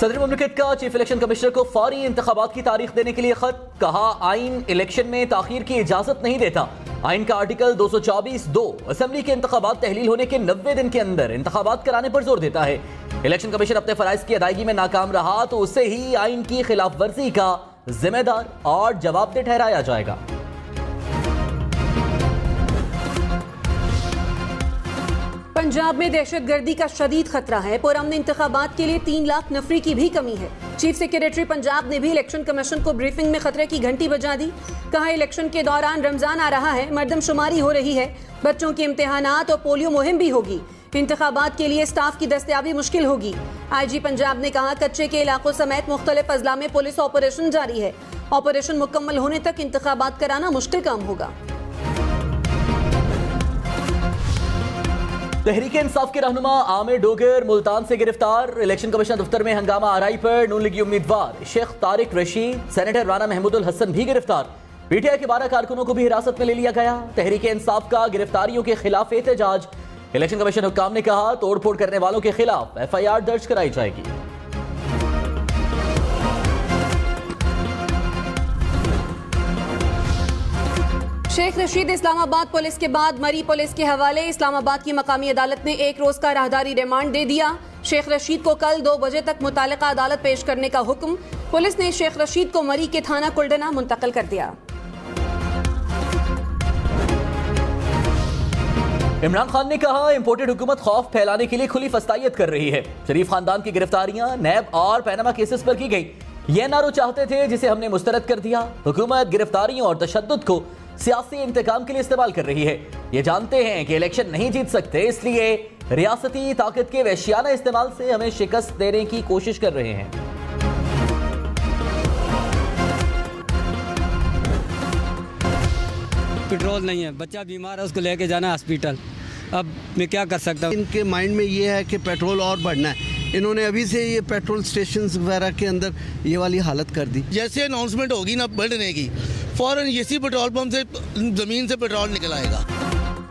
सदर मुमलिकत का chief election commissioner को फौरी इंतखाबात की तारीख देने के लिए खत। कहा आइन इलेक्शन में ताखीर की इजाजत नहीं देता। आइन का आर्टिकल 224(2) असेंबली के इंतखाबात तहलील होने के 90 दिन के अंदर इंतखाबात कराने पर जोर देता है। इलेक्शन कमीशन अपने फराइज की अदायगी में नाकाम रहा तो उसे ही आइन की खिलाफ वर्जी का जिम्मेदार और जवाबदेह ठहराया जाएगा। पंजाब में दहशतगर्दी का शदीद खतरा है। पुरअमन इंतखाबात के लिए 3 लाख नफरी की भी कमी है। चीफ सेक्रेटरी पंजाब ने भी इलेक्शन कमीशन को ब्रीफिंग में खतरे की घंटी बजा दी। कहा इलेक्शन के दौरान रमजान आ रहा है, मरदमशुमारी हो रही है, बच्चों के इम्तिहानात और पोलियो मुहिम भी होगी। इंतखाबात के लिए स्टाफ की दस्तयाबी मुश्किल होगी। IG पंजाब ने कहा कच्चे के इलाकों समेत मुख्तलिफ अजला में पुलिस ऑपरेशन जारी है। ऑपरेशन मुकम्मल होने तक इंतखाबात कराना मुश्किल काम होगा। तहरीक इंसाफ के रहनुमा आमिर डोगर मुल्तान से गिरफ्तार। इलेक्शन कमीशन दफ्तर में हंगामा आरआई पर नून लीगी उम्मीदवार शेख तारिक रशीद, सेनेटर राना महमूदुल हसन भी गिरफ्तार। PTI के 12 कारकुनों को भी हिरासत में ले लिया गया। तहरीक इंसाफ का गिरफ्तारियों के खिलाफ एहतजाज। इलेक्शन कमीशन हुक्काम ने कहा तोड़फोड़ करने वालों के खिलाफ FIR दर्ज कराई जाएगी। शेख रशीद इस्लामाबाद पुलिस के बाद मरी पुलिस के हवाले। इस्लामाबाद की मकामी अदालत ने 1 रोज का राहदारी रिमांड दे दिया। शेख रशीद को कल 2 बजे तक मुतालिका अदालत पेश करने का हुक्म। पुलिस ने शेख रशीद को मरी के थाना कुल्डना मुंतकिल कर दिया। इमरान खान ने कहा इंपोर्टेड हुकूमत खौफ फैलाने के लिए खुली फस्तायत कर रही है। शरीफ खानदान की गिरफ्तारियां नैब और पैनामा केसेस पर की गई। ये एनआरओ चाहते थे जिसे हमने मुस्तरद कर दिया। हुकूमत गिरफ्तारियों और तशद्दुद को सियासी इंतकाम के लिए इस्तेमाल कर रही है। ये जानते हैं कि इलेक्शन नहीं जीत सकते, इसलिए रियासती ताकत के वहशियाना इस्तेमाल से हमें शिकस्त देने की कोशिश कर रहे हैं। पेट्रोल नहीं है, बच्चा बीमार है, उसको लेके जाना हॉस्पिटल। अब मैं क्या कर सकता हूँ। इनके माइंड में ये है कि पेट्रोल और बढ़ना है। इन्होंने अभी से ये पेट्रोल स्टेशन वगैरह के अंदर ये वाली हालत कर दी। जैसे अनाउंसमेंट होगी ना बढ़ने की, फौरन इसी पेट्रोल पंप से जमीन से पेट्रोल निकल आएगा।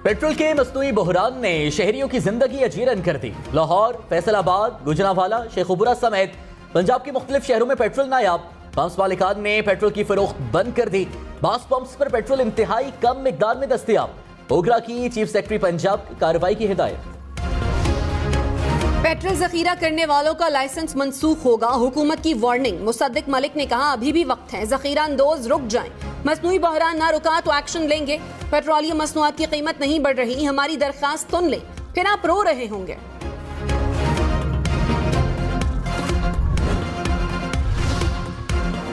पेट्रोल के मसनूई बहरान ने शहरियों की जिंदगी अजीरन कर दी। लाहौर, फैसलाबाद, गुजरांवाला, शेखुपुरा समेत पंजाब के मुख्तलिफ शहरों में पेट्रोल नायाब। पंप्स मालिकान ने पेट्रोल की फरोख्त बंद कर दी। बास पंप्स पर पेट्रोल इंतहाई कम मिकदार में दस्तयाब। ओगरा की चीफ सेक्रेटरी पंजाब की कार्रवाई की हिदायत। पेट्रोल जखीरा करने वालों का लाइसेंस मंसूख होगा। हुकूमत की वार्निंग। मुसद्दिक मलिक ने कहा अभी भी वक्त है, जखीरा अंदोज रुक जाएं। मसनूई बहरान ना रुका तो एक्शन लेंगे। पेट्रोलियम मसनूआत की कीमत नहीं बढ़ रही, हमारी दरख्वास्त सुन लें, फिर आप रो रहे होंगे।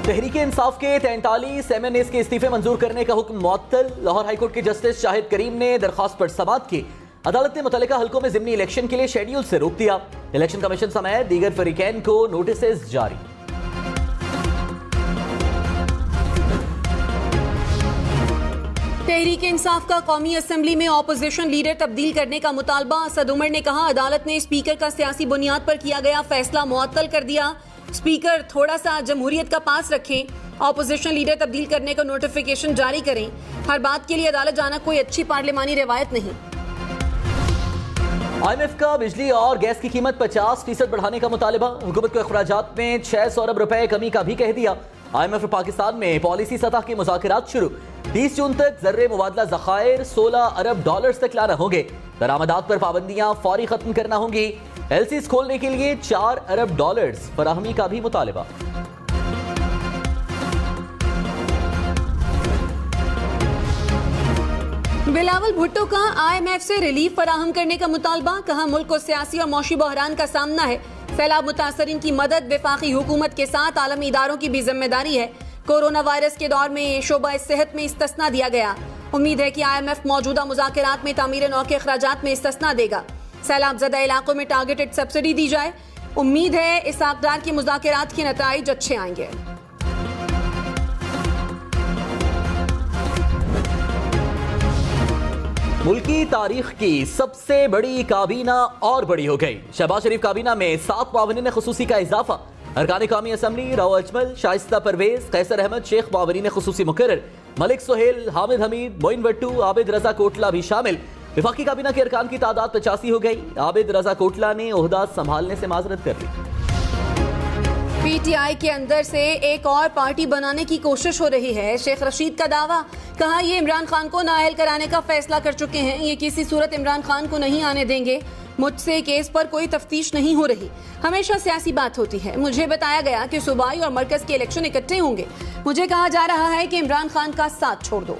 तहरीक इंसाफ के 43 MNAs के इस्तीफे मंजूर करने का हुक्म मुअत्तल। लाहौर हाईकोर्ट के जस्टिस शाहिद करीम ने दरखास्त पर समाअत की। अदालत ने मुतल्लिका हलकों में ज़िमनी इलेक्शन के लिए शेड्यूल से रोक दिया। इलेक्शन कमीशन समेत दीगर फरीकैन को नोटिस जारी। तहरीक इंसाफ का कौमी असेंबली में ऑपोजिशन लीडर तब्दील करने का मुतालबा। असद उमर ने कहा अदालत ने स्पीकर का सियासी बुनियाद पर किया गया फैसला मुअत्तल कर दिया। स्पीकर थोड़ा सा जमहूरियत का पास रखें। ऑपोजिशन लीडर तब्दील करने का नोटिफिकेशन जारी करें। हर बात के लिए अदालत जाना कोई अच्छी पार्लिमानी रिवायत नहीं। IMF का बिजली और गैस की कीमत 50% बढ़ाने का मुतालबा। हुकूमत को अखराजात में 600 अरब रुपए कमी का भी कह दिया। IMF और पाकिस्तान में पॉलिसी सतह के मुज़ाकरात शुरू। 30 जून तक ज़र्रे मुबादला ज़खायर $16 अरब तक लाना होंगे। दरामदात पर पाबंदियां फौरी खत्म करना होंगी। LCs खोलने के लिए $4 अरब फराहमी का भी मुतालबा। बिलावल भुट्टो का IMF से रिलीफ फराहम करने का मुतालबा। कहा मुल्क को सियासी और मौशी बहरान का सामना है। सैलाब मुतासरीन की मदद वफाकी हुकूमत के साथ आलमी इदारों की भी जिम्मेदारी है। कोरोना वायरस के दौर में शोबा सेहत में इस्तिस्ना दिया गया। उम्मीद है कि IMF मौजूदा मुज़ाकरात में तामीर नौ के अखराजात में इस्तिस्ना देगा। सैलाब ज़दा इलाकों में टारगेटेड सब्सिडी दी जाए। उम्मीद है इस आकदार के मुज़ाकरात के नताइज अच्छे आएंगे। मुल्की तारीख की सबसे बड़ी काबीना और बड़ी हो गई। शहबाज शरीफ काबीना में 7 मुआवनीन खुसूसी का इजाफा। अरकान कौमी असम्बली राव अजमल, शाइस्ता परवेज, कैसर अहमद शेख मुआवनीन खुसूसी मुकर्रर। मलिक सोहेल, हामिद हमीद, मोइन भट्टू, आबिद रजा कोटला भी शामिल। वफाकी काबीना के अरकान की तादाद 85 हो गई। आबिद रजा कोटला ने ओहदा संभालने से माजरत कर ली। पीटीआई के अंदर से एक और पार्टी बनाने की कोशिश हो रही है। शेख रशीद का दावा, कहा ये इमरान खान को नाअहल कराने का फैसला कर चुके हैं, ये किसी सूरत इमरान खान को नहीं आने देंगे। मुझसे केस पर कोई तफ्तीश नहीं हो रही, हमेशा सियासी बात होती है। मुझे बताया गया कि सूबाई और मरकज के इलेक्शन इकट्ठे होंगे। मुझे कहा जा रहा है कि इमरान खान का साथ छोड़ दो।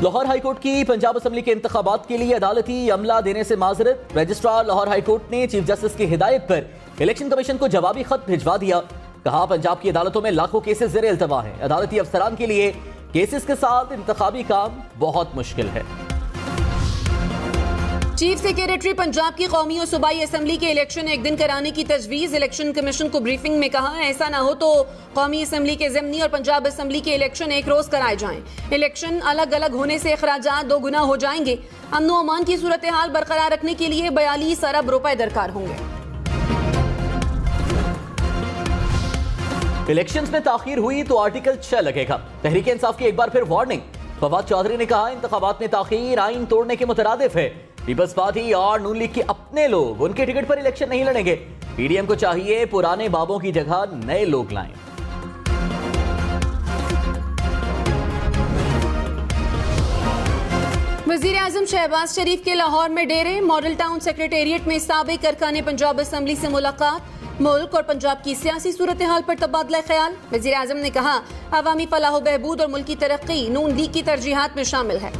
लाहौर हाईकोर्ट की पंजाब असेंबली के इंतखाबात के लिए अदालती अमला देने से माजरत। रजिस्ट्रार लाहौर हाईकोर्ट ने चीफ जस्टिस की हिदायत पर इलेक्शन कमीशन को जवाबी खत भिजवा दिया। कहा पंजाब की अदालतों में लाखों केसेस ज़ेर इल्तवा हैं। अदालती अफसरान के लिए केसेस के साथ इंतखाबी काम बहुत मुश्किल है। चीफ सेक्रेटरी पंजाब की कौमी और सूबाई असेंबली के इलेक्शन एक दिन कराने की तजवीज़। इलेक्शन कमीशन को ब्रीफिंग में कहा, ऐसा ना हो तो कौमी असेंबली के ज़िमनी और पंजाब असेंबली के इलेक्शन एक रोज कराए जाएं। इलेक्शन अलग अलग होने से अखराजात 2 गुना हो जाएंगे। अमन व अमान की सूरत हाल बरकरार रखने के लिए 42 अरब रुपए दरकार होंगे। इलेक्शंस में ताखीर हुई तो आर्टिकल 6 लगेगा। तहरीक इंसाफ की एक बार फिर वार्निंग। फवाद चौधरी ने कहा, इंतखाबात में ताखीर आइन तोड़ने के मुतरादिफ है। पीपल्स पार्टी और नून लीग के अपने लोग उनके टिकट पर इलेक्शन नहीं लड़ेंगे। पीडीएम को चाहिए पुराने बाबों की जगह नए लोग लाएं। वजीर आजम शहबाज शरीफ के लाहौर में डेरे। मॉडल टाउन सेक्रेटेरिएट में साबिक अरकान पंजाब असेंबली से मुलाकात। मुल्क और पंजाब की सियासी सूरत हाल पर तबादला ख्याल। वजीर आजम ने कहा, अवामी फलाह बहबूद और मुल्क की तरक्की नून लीग की तरजीहात में शामिल है।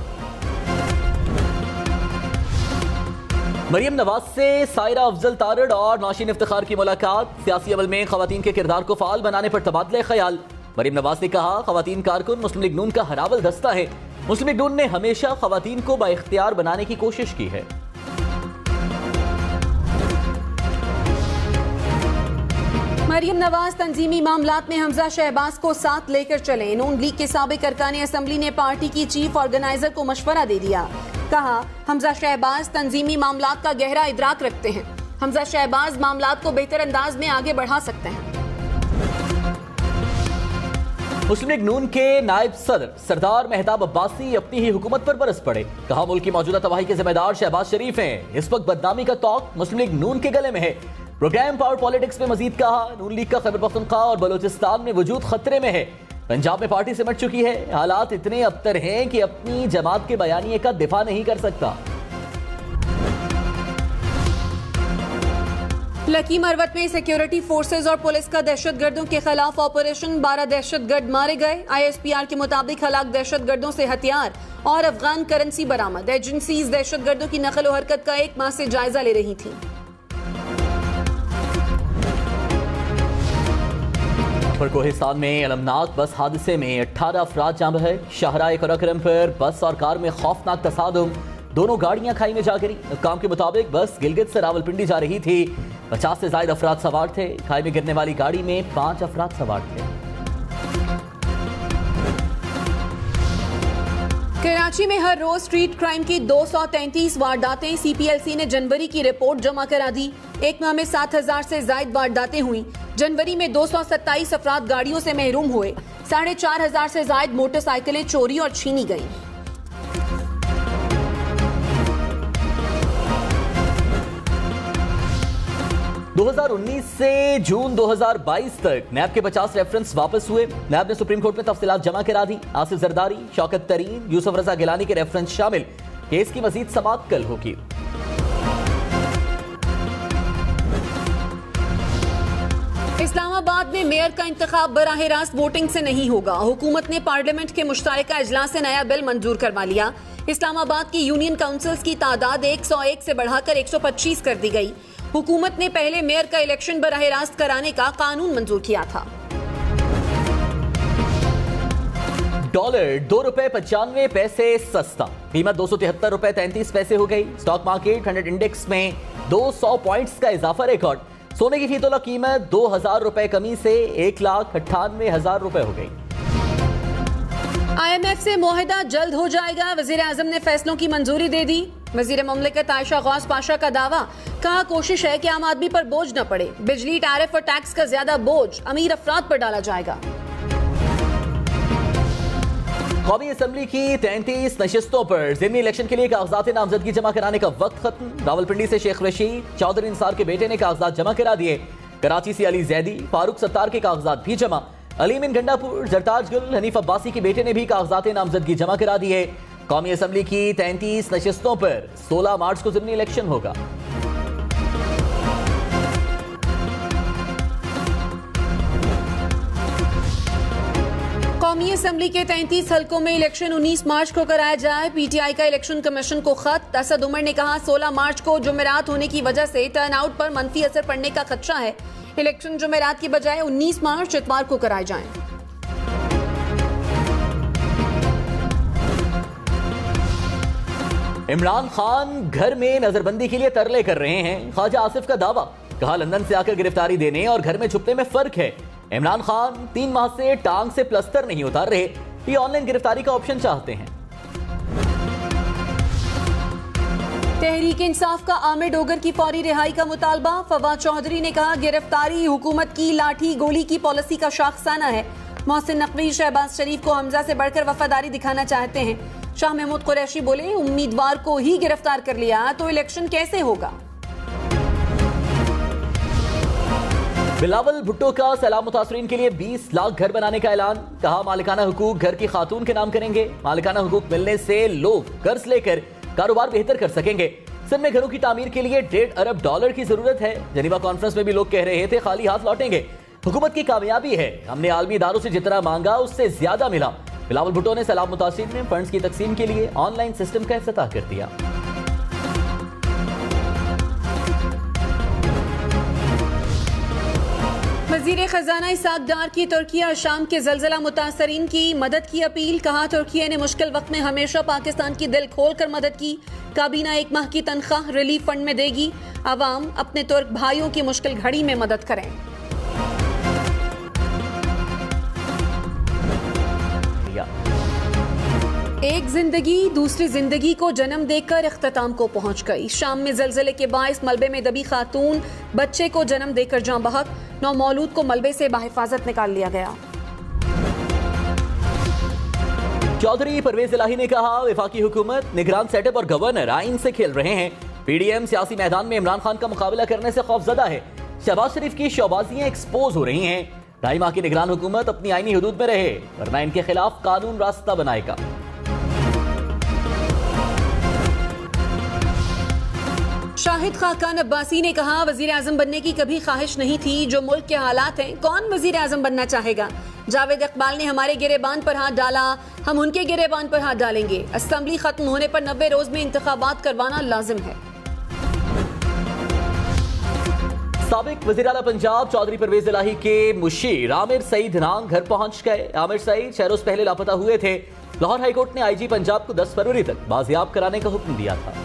मरियम नवाज से सायरा अफजल तारड़ और नौशीन इफ्तिखार की मुलाकात। सियासी अमल में खवातीन के किरदार को फाल बनाने पर तबादला ख्याल। मरियम नवाज ने कहा, खवातीन कारकुन मुस्लिम लीग नून का हरावल दस्ता है। मुस्लिम लीग नून ने हमेशा खवातीन को बाइख्तियार बनाने की कोशिश की है। मरियम नवाज तंजीमी मामलात में हमजा शहबाज को साथ लेकर चले। नून लीग के साबिक अरकान असेंबली ने पार्टी की चीफ ऑर्गेनाइजर को मशवरा दे दिया। कहा, हमजा शहबाज तंजीमी मामलात का गहरा इदराक रखते हैं। हमजा शहबाज मामलात को बेहतर अंदाज में आगे बढ़ा सकते हैं। मुस्लिम लीग नून के नायब सदर सरदार मेहताब अब्बासी अपनी ही हुकूमत पर बरस पड़े। कहा, मुल्क की मौजूदा तबाही के जिम्मेदार शहबाज शरीफ हैं। इस वक्त बदनामी का तौक मुस्लिम लीग नून के गले में है। प्रोग्राम पावर पॉलिटिक्स में मजीद कहा, नून लीग का खैबर पख्तूनख्वा और बलोचिस्तान में वजूद खतरे में है। पंजाब में पार्टी सिमट चुकी है। हालात इतने अबतर हैं कि अपनी जमात के बयानिए का दिफा नहीं कर सकता। लकी मरवत में सिक्योरिटी फोर्सेज और पुलिस का दहशतगर्दों के खिलाफ ऑपरेशन। 12 दहशतगर्द मारे गए। ISPR के मुताबिक हलाक दहशतगर्दों से हथियार और अफगान करेंसी बरामद। एजेंसीज दहशतगर्दों की नकल और हरकत का 1 माह से जायजा ले रही थी। कोहिस्तान में अलमनाक बस हादसे में 18 अफराद जान बहे। शाहराए कराक्रम पर बस और कार में खौफनाक तसादुम। दोनों गाड़ियां खाई में जा गिरी। काम के मुताबिक बस गिलगित से रावलपिंडी जा रही थी। 50 से ज्यादा अफराद सवार थे। खाई में गिरने वाली गाड़ी में 5 अफराद सवार थे। कराची में हर रोज स्ट्रीट क्राइम की 233 वारदातें। CPLC ने जनवरी की रिपोर्ट जमा करा दी। एक माह में 7000 से ज्यादा वारदातें हुई। जनवरी में 227 अफराद गाड़ियों से महरूम हुए। 4500 से ज्यादा मोटरसाइकिलें चोरी और छीनी गईं। दो 2019 से जून 2022 तक नैब के 50 रेफरेंस वापस हुए। नैब ने सुप्रीम कोर्ट में तफसीलात जमा करा दी। आसिफ जरदारी, शौकत तरीन, यूसुफ रजा गिलानी के रेफरेंस शामिल। केस की मजीद समाअत कल होगी। इस्लामाबाद में मेयर का इंतखाब बराह रास्त वोटिंग से नहीं होगा। हुकूमत ने पार्लियामेंट के मुश्तरका इजलास से नया बिल मंजूर करवा लिया। इस्लामाबाद की यूनियन काउंसिल्स की तादाद 101 से बढ़ाकर 125 कर दी गई। हुकूमत ने पहले मेयर का इलेक्शन बराह रास्त कराने का कानून मंजूर किया था। डॉलर 2 रुपए 95 पैसे सस्ता। कीमत 273 रुपए 33 पैसे हो गई। स्टॉक मार्केट 100 इंडेक्स में 200 पॉइंट्स का इजाफा रिकॉर्ड। सोने की फी तोला कीमत 2000 रुपए कमी से 1,98,000 रुपए हो गई। IMF से मुआहदा जल्द हो जाएगा। वजीर आजम ने फैसलों की मंजूरी दे दी। वजीर ममलिकत आयशा गौस पाशा का दावा। कहा, कोशिश है कि आम आदमी पर बोझ न पड़े। बिजली, टैरिफ और टैक्स का ज्यादा बोझ अमीर अफराद पर डाला जाएगा। कौमी असम्बली की 33 नशिस्तों पर ज़िमनी इलेक्शन के लिए कागजात नामजदगी जमा कराने का वक्त खत्म। रावलपिंडी से शेख रशीद चौधरी इंसार के बेटे ने कागजात जमा करा दिए। कराची से अली जैदी फारूक सत्तार के कागजात भी जमा। अलीम इन गंडापुर जरताज गुल हनीफ अब्बासी के बेटे ने भी कागजात नामजदगी जमा करा दिए। कौमी असम्बली की 33 नशिस्तों पर 16 मार्च को ज़िमनी इलेक्शन होगा। कौमी असम्बली के 33 हलकों में इलेक्शन 19 मार्च को कराया जाए। पीटीआई का इलेक्शन कमीशन को खत। असद उमर ने कहा 16 मार्च को जुमेरात होने की वजह से टर्नआउट पर मनफी असर पड़ने का खदशा है। इलेक्शन जुमेरात की बजाय 19 मार्च इतवार को कराए जाएं। इमरान खान घर में नजरबंदी के लिए तरले कर रहे हैं। ख्वाजा आसिफ का दावा, कहा लंदन से आकर गिरफ्तारी देने और घर में छुपने में फर्क है। इमरान खान 3 माह से टांग से प्लस्तर नहीं उतार रहे, ये ऑनलाइन गिरफ्तारी का ऑप्शन चाहते हैं। तहरीक इंसाफ का आमिर डोगर की फौरी रिहाई का मुतालबा। फवाद चौधरी ने कहा गिरफ्तारी हुकूमत की लाठी गोली की पॉलिसी का शाखसाना है। मोहसिन नकवी शहबाज शरीफ को हमजा से बढ़कर वफादारी दिखाना चाहते हैं। शाह महमूद कुरैशी बोले उम्मीदवार को ही गिरफ्तार कर लिया तो इलेक्शन कैसे होगा। बिलावल भुट्टो का सैलाब मुतासरीन के लिए 20 लाख घर बनाने का ऐलान। कहा मालिकाना हुकूक घर की खातून के नाम करेंगे। मालिकाना हुकूक मिलने से लोग कर्ज लेकर कारोबार बेहतर कर सकेंगे। सिंध में घरों की तामीर के लिए $1.5 अरब की जरूरत है। जनीवा कॉन्फ्रेंस में भी लोग कह रहे थे खाली हाथ लौटेंगे। हुकूमत की कामयाबी है, हमने आलमी इदारों से जितना मांगा उससे ज्यादा मिला। बिलावल भुट्टो ने सैलाब मुतासरीन में फंड्स की तकसीम के लिए ऑनलाइन सिस्टम का इफ्तिताह कर दिया। वज़ीर खजाना इसाक डार की तुर्की और शाम के जलजला मुतासरीन की मदद की अपील। कहा तुर्की ने मुश्किल वक्त में हमेशा पाकिस्तान की दिल खोल कर मदद की। काबीना 1 माह की तनख्वाह रिलीफ फंड में देगी। अवाम अपने तुर्क भाइयों की मुश्किल घड़ी में मदद करें। एक जिंदगी दूसरी जिंदगी को जन्म देकर इख्तिताम को पहुंच गई। शाम में जलजले के बाइस मलबे में दबी खातून बच्चे को जन्म देकर जान बहक। नौमौलूद को मलबे से बाहिफाजत निकाल लिया गया। चौधरी परवेज इलाही ने कहा वफाकी हुकूमत निगरान सेटअप और गवर्नर आइन से खेल रहे हैं। पीडीएम सियासी मैदान में इमरान खान का मुकाबला करने से खौफजदा है। शहबाज शरीफ की शौबाजियां एक्सपोज हो रही हैं। 2.5 माह की निगरान हुकूमत अपनी आईनी हदूद में रहे वरना इनके खिलाफ कानून रास्ता बनाएगा। शाहिद खाकान अब्बासी ने कहा वजीर आजम बनने की कभी ख्वाहिश नहीं थी। जो मुल्क के हालात हैं कौन वजीर आजम बनना चाहेगा। जावेद इकबाल ने हमारे गिरेबान पर हाथ डाला, हम उनके गिरेबान पर हाथ डालेंगे। असेंबली खत्म होने पर 90 रोज में इंतखाबात करवाना लाजिम है। साबिक वज़ीर आला पंजाब चौधरी परवेज इलाही के मुशीर आमिर सईद नांग घर पहुंच गए। आमिर सईद 6 रोज पहले लापता हुए थे। लाहौर हाईकोर्ट ने आईजी पंजाब को 10 फरवरी तक बाजियाब कराने का हुक्म दिया था।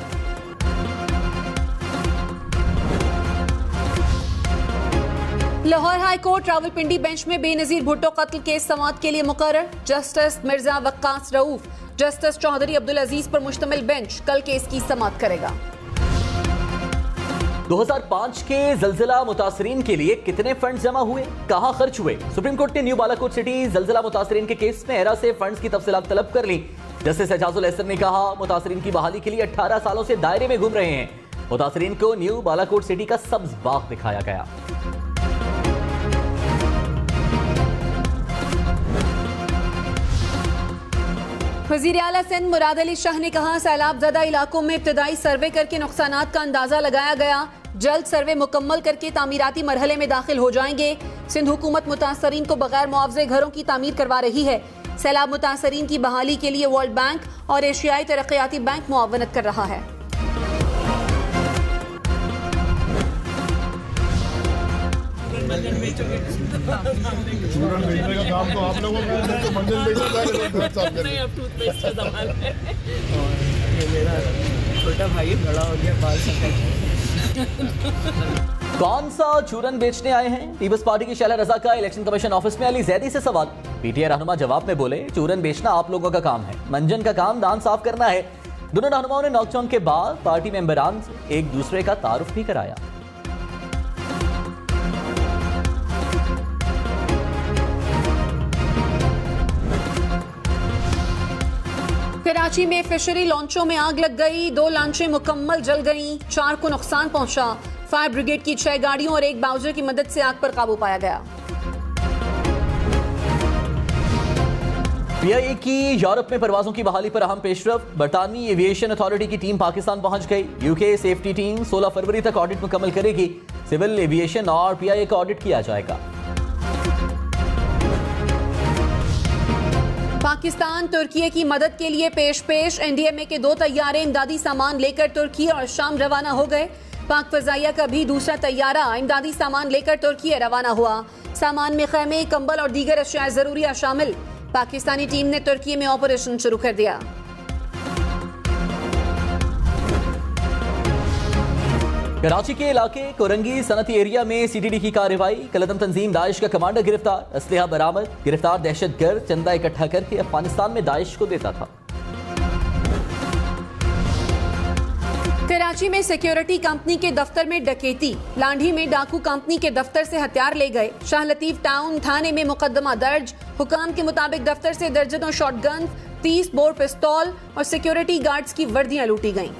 Lahore high court Rawalpindi bench में बेनजीर भुट्टो कत्ल केस समाअत के लिए मुकर्रर। जस्टिस मिर्जा वक्कास रऊफ, जस्टिस चौधरी अब्दुल अजीज पर मुश्तमिल बेंच कल केस की समाअत करेगा। 2005 के जलजिला मुतासरीन के लिए कितने फंड जमा हुए, कहां खर्च हुए। सुप्रीम कोर्ट ने न्यू बालाकोट सिटी जलजिला मुतासरीन के केस में एरा से फंड्स की तफसीलात तलब कर ली। जस्टिस एजाजुल एहसन ने कहा मुतासरीन की बहाली के लिए 18 सालों से दायरे में घूम रहे हैं। मुतासरीन को न्यू बालाकोट सिटी का सब्ज बाग दिखाया गया। वजीर आला सिंध मुराद अली शाह ने कहा सैलाब ज़दा इलाकों में इब्तदाई सर्वे करके नुकसानात का अंदाजा लगाया गया। जल्द सर्वे मुकम्मल करके तामीराती मरहले में दाखिल हो जाएंगे। सिंध हुकूमत मुतासरीन को बगैर मुआवजे घरों की तामीर करवा रही है। सैलाब मुतासरीन की बहाली के लिए वर्ल्ड बैंक और एशियाई तरक्याती बैंक मुआवनत कर रहा है। चूरन बेचने का काम तो आप लोगों का है, तो मंजिल नहीं, अब टूथपेस्ट का सवाल है। और मेरा छोटा भाई बड़ा हो गया, बाल कौन सा चूरन बेचने आए हैं। पीपल्स पार्टी की शैला रजा का इलेक्शन कमीशन ऑफिस में अली जैदी से सवाल। पीटीआई रहनुमा जवाब में बोले चूरन बेचना आप लोगों का काम है, मंजन का काम दान साफ करना है। दोनों रहनुमाओं ने नॉकडाउन के बाद पार्टी मेंबरान से एक दूसरे का तारुफ भी कराया। कराची में फिशरी लॉन्चों में आग लग गई, 2 लॉन्चें मुकम्मल जल गईं, 4 को नुकसान पहुंचा। फायर ब्रिगेड की 6 गाड़ियों और 1 बाउजर की मदद से आग पर काबू पाया गया। पीआईए की यूरोप में परवाजों की बहाली पर अहम पेशरफ, बरतानवी एविएशन अथॉरिटी की टीम पाकिस्तान पहुंच गई। यूके सेफ्टी टीम 16 फरवरी तक ऑडिट मुकम्मल करेगी। सिविल एविएशन और पीआईए का ऑडिट किया जाएगा। पाकिस्तान तुर्की की मदद के लिए पेश। एनडीएमए के 2 तैयारे इमदादी सामान लेकर तुर्की और शाम रवाना हो गए। पाक फजाइया का भी दूसरा तैयारा इमदादी सामान लेकर तुर्की रवाना हुआ। सामान में खैमे, कंबल और दीगर अशिया जरूरिया शामिल। पाकिस्तानी टीम ने तुर्की में ऑपरेशन शुरू कर दिया। कराची के इलाके कोरंगी सनती एरिया में सीटीडी की कार्रवाई, कलदम तंजीम दाइश का कमांडर गिरफ्तार, असलहा बरामद। गिरफ्तार दहशतगर्द चंदा इकट्ठा करके अफगानिस्तान में दाइश को देता था। कराची में सिक्योरिटी कंपनी के दफ्तर में डकैती, लांढी में डाकू कंपनी के दफ्तर से हथियार ले गए। शाह लतीफ टाउन थाने में मुकदमा दर्ज। हुकाम के मुताबिक दफ्तर से दर्जनों शॉटगन, 30 बोर पिस्तौल और सिक्योरिटी गार्ड्स की वर्दियां लूटी गईं।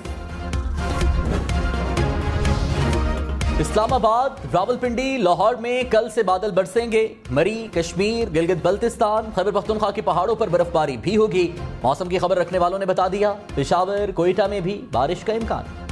इस्लामाबाद, रावलपिंडी, लाहौर में कल से बादल बरसेंगे। मरी, कश्मीर, गिलगित बल्तिस्तान, खैबर पख्तूनख्वा के पहाड़ों पर बर्फबारी भी होगी। मौसम की खबर रखने वालों ने बता दिया। पेशावर, कोयटा में भी बारिश का इम्कान।